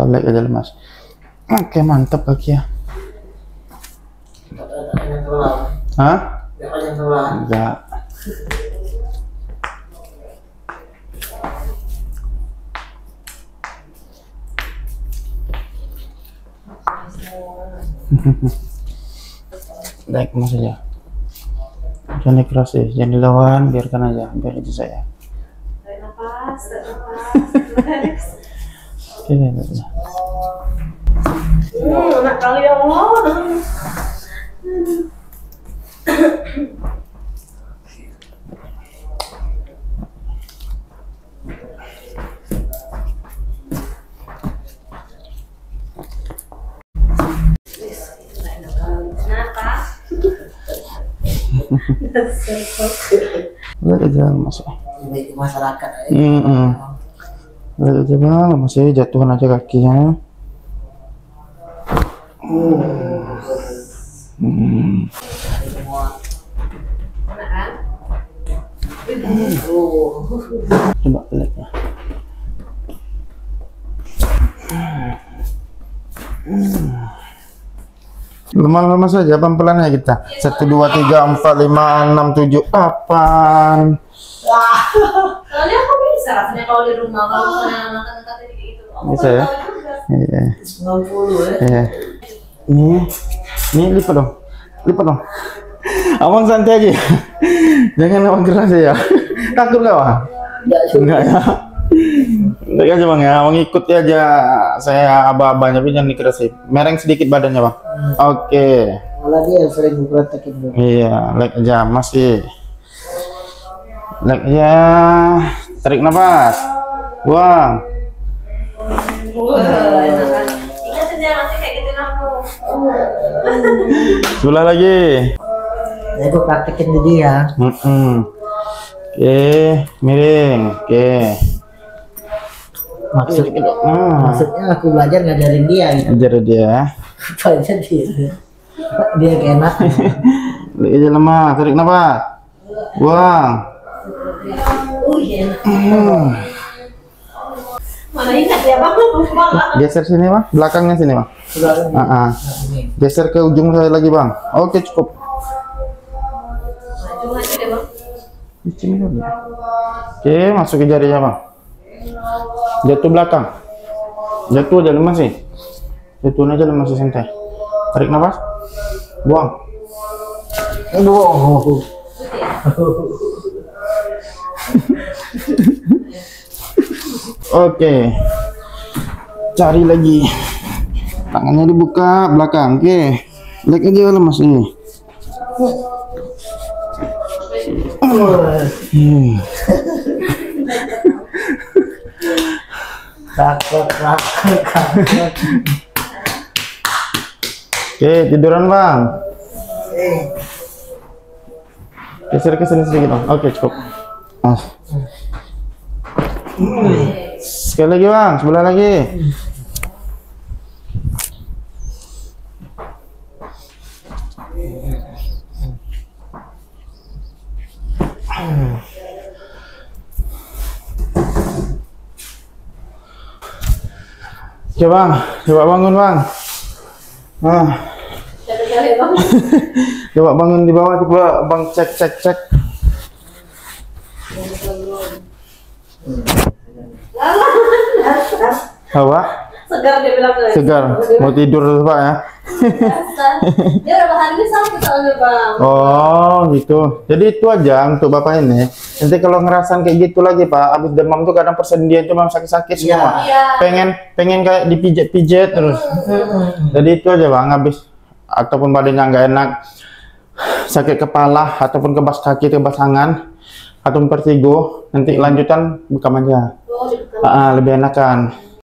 leg aja lemas. Oke, mantap kaki ya. Hah? Enggak. Baik, mas aja. Jangan keras sih, jangan dilawan, biarkan aja, biar aja saya. Tarik nafas, relax. Oke, aja. Enak kali ya Allah. Lihat aja masuk. Masyarakat. Lihat aja bang, masih jatuhan aja kakinya. Coba lihat ya. Lemah-lemah saja, pelan-pelan ya kita. 1, 2, 3, 4, 5, 6, 7, 8. Wah, soalnya aku bisa rasanya kalau di rumah kalau misalnya makan kayak gitu. Bisa ya? Iya. 90 ya. Iya. Ini lipat dong. Lipat dong. Abang santai aja. Jangan abang keras ya. Takut gak bang? Enggak ya. Enggak aja bang ya. Abang ikut aja. Saya aba-abanya tapi jangan dikerasin. Mereng sedikit badannya bang. Oke. Malah dia yang sering berantakin dulu. Iya, leg aja masih. Leg aja. Tarik nafas. Buang. Ingat aja nanti kayak gitu aku. Sebelah lagi. Ya gue praktekin di dia. Oke, miring. Oke. Maksudnya aku belajar ngajarin dia gitu. Ajar dia. Rupanya dia keenak. Leg aja lemah. Tarik nafas. Buang. Mana ingat ya bang? Geser sini bang. Belakangnya sini bang. Geser ke ujung saya lagi bang. Oke cukup. Maju aja deh bang. Sini dulu. Oke, masuk ke jarinya bang. Jatuh belakang. Jatuh aja lemas sih. Jatuh aja lemas sih santai. Tarik nafas. Buang. Oke. Cari lagi. Tangannya dibuka belakang. Oke. Leg aja lemas ini. Takut. Oke, tiduran bang. Geser ke sini sedikit bang. Oke, cukup. Sekali lagi bang, sebelah lagi. Oke bang, coba bangun bang. Kali bang. Coba bangun di bawah, coba bang cek. Hawa? Segar dia bilang guys. Segar, mau tidur pak ya? Dia udah hari ini sakit soalnya bang. Oh gitu. Jadi itu aja untuk bapak ini. Nanti kalau ngerasain kayak gitu lagi pak, abis demam tuh kadang persendian cuma sakit-sakit semua. Iya. Pengen kayak dipijat-pijat terus. Jadi itu aja bang, abis ataupun badannya nggak enak, sakit kepala ataupun kebas kaki, kebas tangan, ataupun vertigo, nanti lanjutan bekam aja. Oh, Lebih enakan.